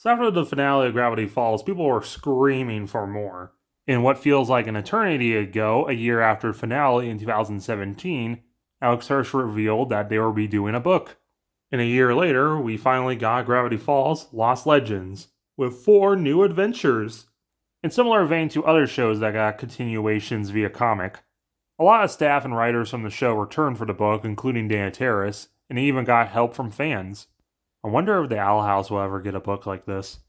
So after the finale of Gravity Falls, people were screaming for more. In what feels like an eternity ago, a year after the finale in 2017, Alex Hirsch revealed that they would be doing a book. And a year later, we finally got Gravity Falls Lost Legends, with 4 new adventures. In similar vein to other shows that got continuations via comic, a lot of staff and writers from the show returned for the book, including Dana Terrace, and he even got help from fans. I wonder if the Owl House will ever get a book like this.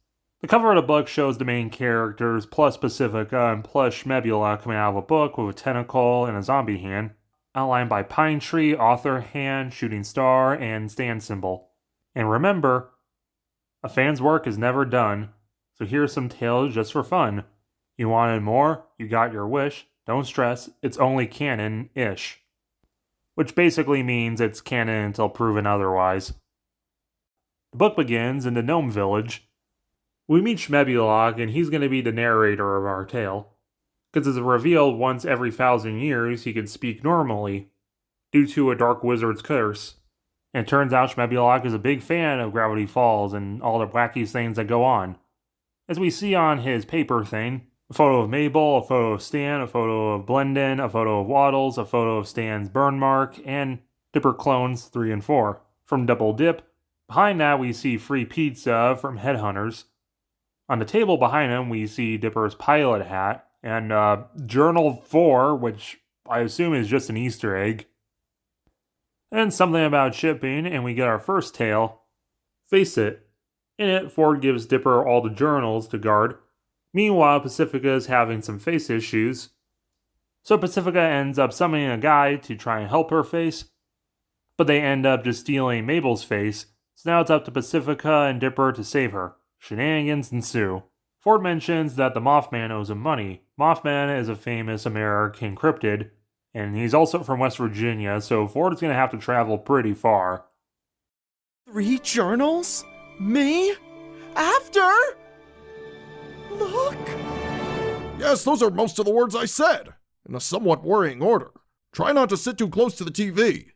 The cover of the book shows the main characters, plus Pacifica, and plus Shmebulock coming out of a book with a tentacle and a zombie hand, outlined by Pine Tree, Author Hand, Shooting Star, and Stand Symbol. And remember, a fan's work is never done, so here's some tales just for fun. You wanted more? You got your wish. Don't stress, it's only canon-ish. Which basically means it's canon until proven otherwise. The book begins in the Gnome Village. We meet Shmebulock, and he's going to be the narrator of our tale. Because it's revealed once every 1,000 years he can speak normally, due to a dark wizard's curse. And it turns out Shmebulock is a big fan of Gravity Falls and all the wacky things that go on. As we see on his paper thing, a photo of Mabel, a photo of Stan, a photo of Blendon, a photo of Waddles, a photo of Stan's burn mark, and Dipper clones 3 and 4. From Double Dip, behind that we see free pizza from Headhunters. On the table behind him we see Dipper's pilot hat, and Journal 4, which I assume is just an Easter egg. And something about shipping, and we get our first tale, Face It. In it, Ford gives Dipper all the journals to guard. Meanwhile, Pacifica is having some face issues. So Pacifica ends up summoning a guy to try and help her face, but they end up just stealing Mabel's face, so now it's up to Pacifica and Dipper to save her. Shenanigans ensue. Ford mentions that the Mothman owes him money. Mothman is a famous American cryptid, and he's also from West Virginia, so Ford is going to have to travel pretty far. 3 journals? Me? After? Look! Yes, those are most of the words I said, in a somewhat worrying order. Try not to sit too close to the TV.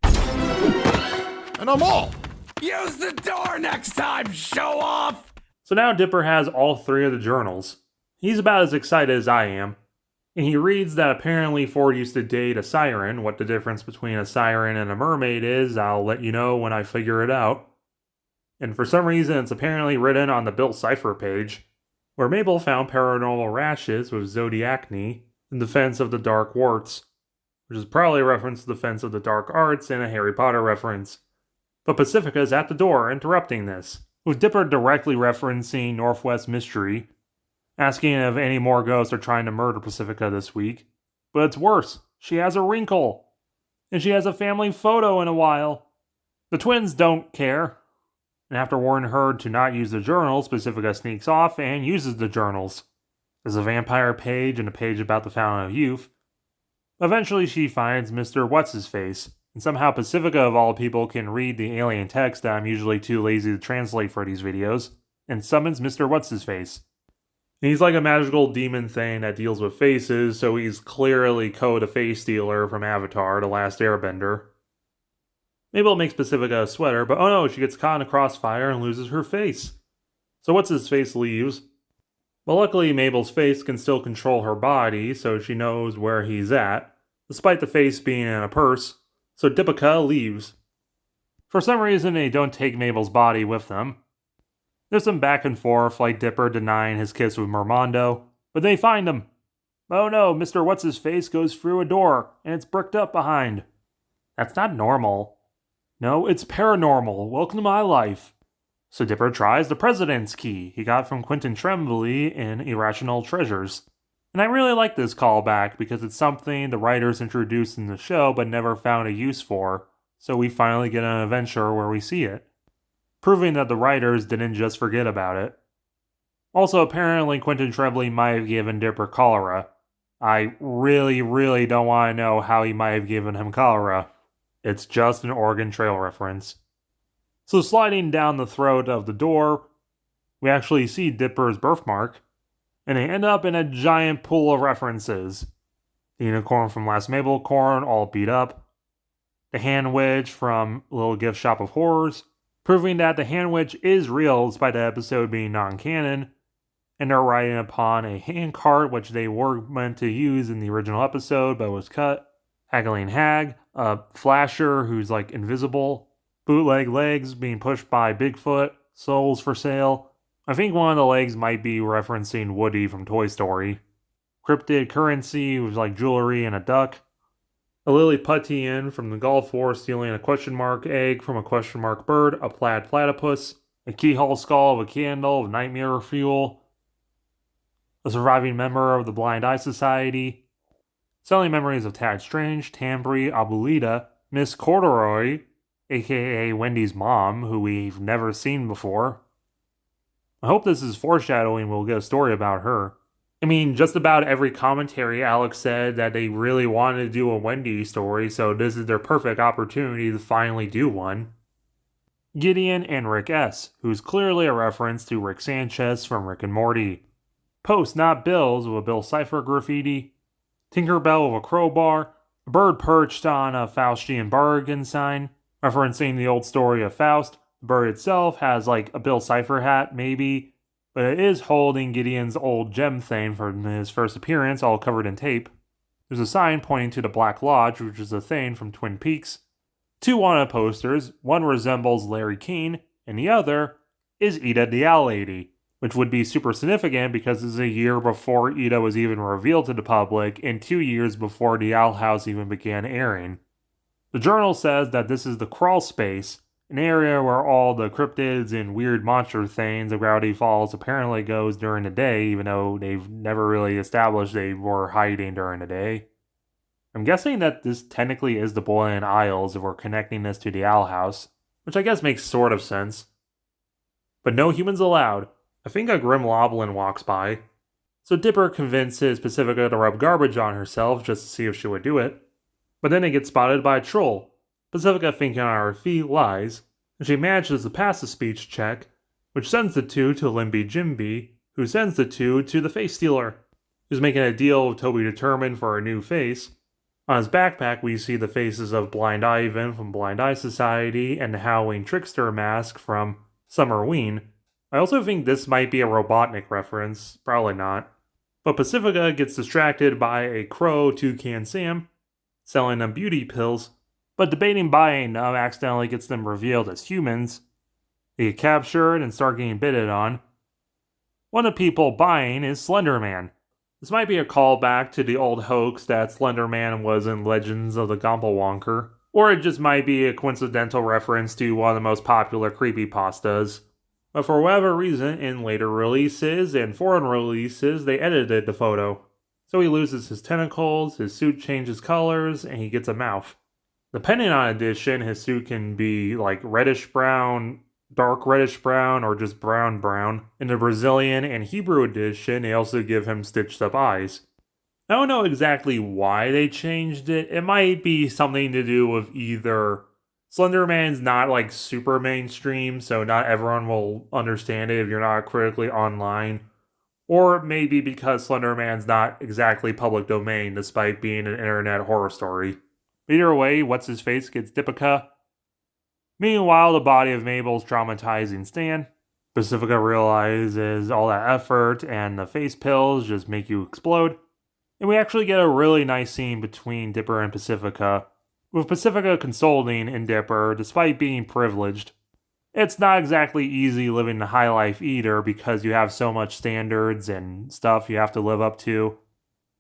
And I'm all. Use the door next time, show off! So now Dipper has all 3 of the journals. He's about as excited as I am. And he reads that apparently Ford used to date a siren. What the difference between a siren and a mermaid is, I'll let you know when I figure it out. And for some reason, it's apparently written on the Bill Cipher page, where Mabel found paranormal rashes with zodiacne in Defense of the Dark Warts, which is probably a reference to Defense of the Dark Arts and a Harry Potter reference. But Pacifica is at the door, interrupting this, with Dipper directly referencing Northwest Mystery, asking if any more ghosts are trying to murder Pacifica this week. But it's worse. She has a wrinkle. And she has a family photo in a while. The twins don't care. And after warning her to not use the journals, Pacifica sneaks off and uses the journals. There's a vampire page and a page about the Fountain of Youth. Eventually she finds Mr. What's-His-Face, and somehow Pacifica of all people can read the alien text that I'm usually too lazy to translate for these videos, and summons Mr. What's-His-Face. He's like a magical demon thing that deals with faces, so he's clearly Ko the Face Stealer from Avatar, The Last Airbender. Mabel makes Pacifica a sweater, but oh no, she gets caught in a crossfire and loses her face. So What's-His-Face leaves. But luckily Mabel's face can still control her body, so she knows where he's at, despite the face being in a purse, so Dippica leaves. For some reason they don't take Mabel's body with them. There's some back and forth, like Dipper denying his kiss with Mermando, but they find him. Oh no, Mr. What's-His-Face goes through a door, and it's bricked up behind. That's not normal. No, it's paranormal. Welcome to my life. So Dipper tries the President's Key he got from Quentin Tremblay in Irrational Treasures. And I really like this callback because it's something the writers introduced in the show but never found a use for, so we finally get an adventure where we see it, proving that the writers didn't just forget about it. Also, apparently Quentin Tremblay might have given Dipper cholera. I really don't want to know how he might have given him cholera. It's just an Oregon Trail reference. So sliding down the throat of the door, we actually see Dipper's birthmark, and they end up in a giant pool of references. The unicorn from Last Mabelcorn, all beat up. The hand wedge from Little Gift Shop of Horrors. proving that the hand witch is real despite the episode being non-canon, and they're riding upon a hand cart which they were meant to use in the original episode but was cut, haggling hag, a flasher who's like invisible, bootleg legs being pushed by Bigfoot, souls for sale. I think one of the legs might be referencing Woody from Toy Story. Cryptid currency with like jewelry and a duck. A Lilliputian from the Gulf War stealing a question mark egg from a question mark bird, a plaid platypus, a keyhole skull of a candle of nightmare fuel, a surviving member of the Blind Eye Society, selling memories of Tad Strange, Tambry, Abulida, Miss Corduroy, aka Wendy's mom, who we've never seen before. I hope this is foreshadowing we'll get a story about her. I mean, just about every commentary, Alex said that they really wanted to do a Wendy story, so this is their perfect opportunity to finally do one. Gideon and Rick S., who's clearly a reference to Rick Sanchez from Rick and Morty. Post Not Bills with a Bill Cipher graffiti. Tinkerbell with a crowbar. A bird perched on a Faustian bargain sign, referencing the old story of Faust. The bird itself has like a Bill Cipher hat, maybe, but it is holding Gideon's old gem thing from his first appearance, all covered in tape. There's a sign pointing to the Black Lodge, which is a thing from Twin Peaks. 2 wanted posters, one resembles Larry King, and the other is Ida the Owl Lady, which would be super significant because it's a year before Ida was even revealed to the public and 2 years before the Owl House even began airing. The journal says that this is the crawl space, an area where all the cryptids and weird monster things of Gravity Falls apparently goes during the day, even though they've never really established they were hiding during the day. I'm guessing that this technically is the Boylan Isles if we're connecting this to the Owl House, which I guess makes sort of sense. But no humans allowed. I think a Grim Loblin walks by. So Dipper convinces Pacifica to rub garbage on herself just to see if she would do it. But then they get spotted by a troll. Pacifica, thinking on her feet, lies, and she manages to pass the speech check, which sends the 2 to Limby Jimby, who sends the 2 to the face stealer, who's making a deal with Toby Determined for a new face. On his backpack, we see the faces of Blind Ivan from Blind Eye Society and the Howling Trickster mask from Summerween. I also think this might be a Robotnik reference, probably not. But Pacifica gets distracted by a crow Toucan Sam, selling them beauty pills, but debating buying them accidentally gets them revealed as humans. They get captured and start getting bidded on. One of the people buying is Slender Man. This might be a callback to the old hoax that Slender Man was in Legends of the Gompelwonker, or it just might be a coincidental reference to one of the most popular creepypastas. But for whatever reason, in later releases and foreign releases, they edited the photo. So he loses his tentacles, his suit changes colors, and he gets a mouth. Depending on edition, his suit can be like reddish brown, dark reddish brown, or just brown brown. In the Brazilian and Hebrew edition, they also give him stitched up eyes. I don't know exactly why they changed it. It might be something to do with either Slender Man's not like super mainstream, so not everyone will understand it if you're not critically online. Or maybe because Slender Man's not exactly public domain despite being an internet horror story. Either way, What's-His-Face gets Dipica. Meanwhile, the body of Mabel's traumatizing Stan. Pacifica realizes all that effort and the face pills just make you explode. And we actually get a really nice scene between Dipper and Pacifica, with Pacifica consoling in Dipper despite being privileged. It's not exactly easy living the high life either because you have so much standards and stuff you have to live up to.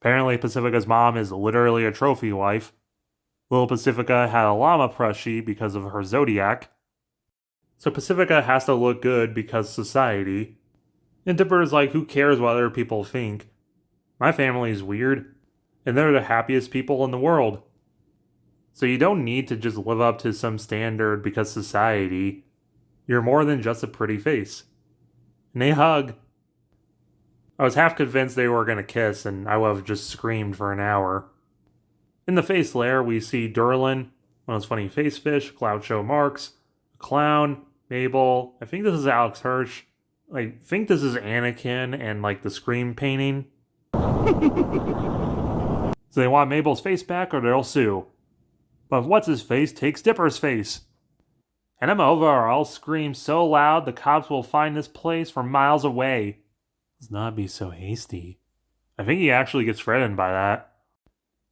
Apparently Pacifica's mom is literally a trophy wife. Little Pacifica had a llama plushie because of her zodiac. So Pacifica has to look good because society. And Dipper is like, who cares what other people think? My family is weird, and they're the happiest people in the world. So you don't need to just live up to some standard because society. You're more than just a pretty face. And they hug. I was half convinced they were going to kiss, and I would have just screamed for an hour. In the face layer, we see Durlin, one of those funny face fish, Cloud Show Marks, a clown, Mabel. I think this is Alex Hirsch. I think this is Anakin and like the Scream painting. So they want Mabel's face back or they'll sue. But What's-His-Face takes Dipper's face. Hand him over or I'll scream so loud the cops will find this place from miles away. Let's not be so hasty. I think he actually gets threatened by that.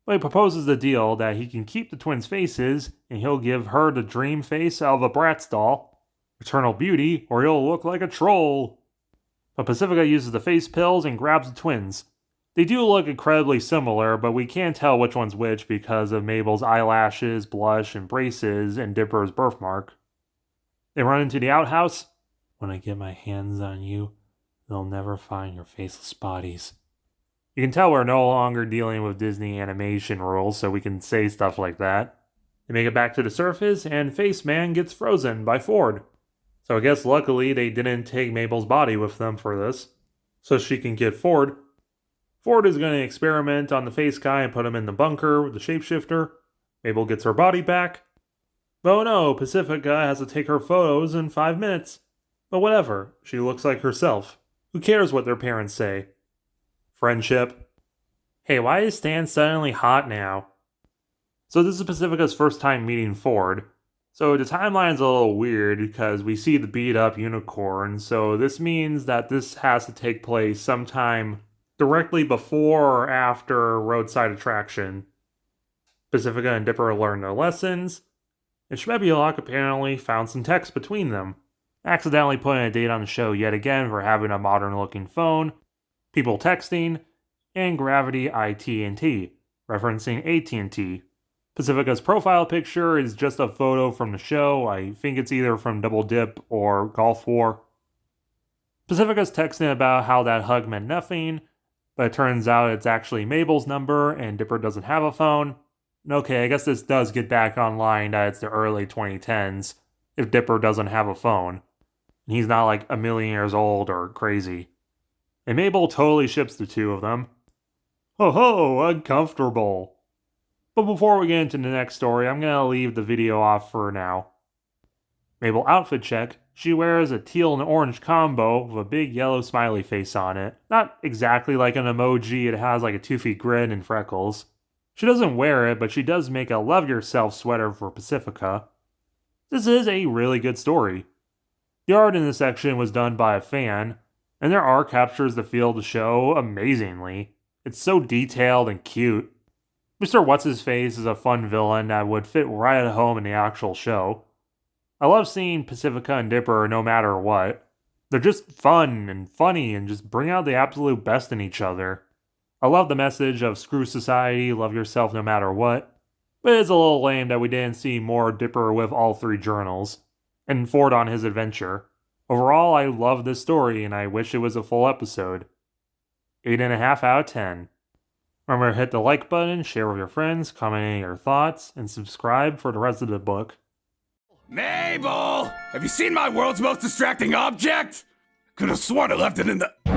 But he proposes the deal that he can keep the twins' faces and he'll give her the dream face of a Bratz doll, eternal beauty, or he'll look like a troll. But Pacifica uses the face pills and grabs the twins. They do look incredibly similar, but we can't tell which one's which because of Mabel's eyelashes, blush, and braces, and Dipper's birthmark. They run into the outhouse. When I get my hands on you, they'll never find your faceless bodies. You can tell we're no longer dealing with Disney animation rules, so we can say stuff like that. They make it back to the surface, and Face Man gets frozen by Ford. So I guess luckily they didn't take Mabel's body with them for this, so she can get Ford. Ford is going to experiment on the face guy and put him in the bunker with the shapeshifter. Mabel gets her body back. But oh no, Pacifica has to take her photos in 5 minutes. But whatever, she looks like herself. Who cares what their parents say? Friendship. Hey, why is Stan suddenly hot now? So this is Pacifica's first time meeting Ford. So the timeline's a little weird because we see the beat up unicorn, so this means that this has to take place sometime directly before or after Roadside Attraction. Pacifica and Dipper learn their lessons, and Shmebulock apparently found some text between them, accidentally putting a date on the show yet again for having a modern looking phone, people texting, and Gravity IT&T, referencing AT&T. Pacifica's profile picture is just a photo from the show. I think it's either from Double Dip or Gulf War. Pacifica's texting about how that hug meant nothing, but it turns out it's actually Mabel's number and Dipper doesn't have a phone. Okay, I guess this does get back online that it's the early 2010s if Dipper doesn't have a phone. And he's not like a million years old or crazy. And Mabel totally ships the two of them. Ho ho, uncomfortable. But before we get into the next story, I'm going to leave the video off for now. Mabel outfit check. She wears a teal and orange combo with a big yellow smiley face on it. Not exactly like an emoji, it has like a toothy grin and freckles. She doesn't wear it, but she does make a Love Yourself sweater for Pacifica. This is a really good story. The art in this section was done by a fan, and their art captures the feel of the show amazingly. It's so detailed and cute. Mr. What's-His-Face is a fun villain that would fit right at home in the actual show. I love seeing Pacifica and Dipper no matter what. They're just fun and funny and just bring out the absolute best in each other. I love the message of screw society, love yourself no matter what. But it's a little lame that we didn't see more Dipper with all 3 journals, and Ford on his adventure. Overall, I love this story and I wish it was a full episode. 8.5 out of 10. Remember to hit the like button, share with your friends, comment any of your thoughts, and subscribe for the rest of the book. Mabel! Have you seen my world's most distracting object? Could have sworn I left it in the...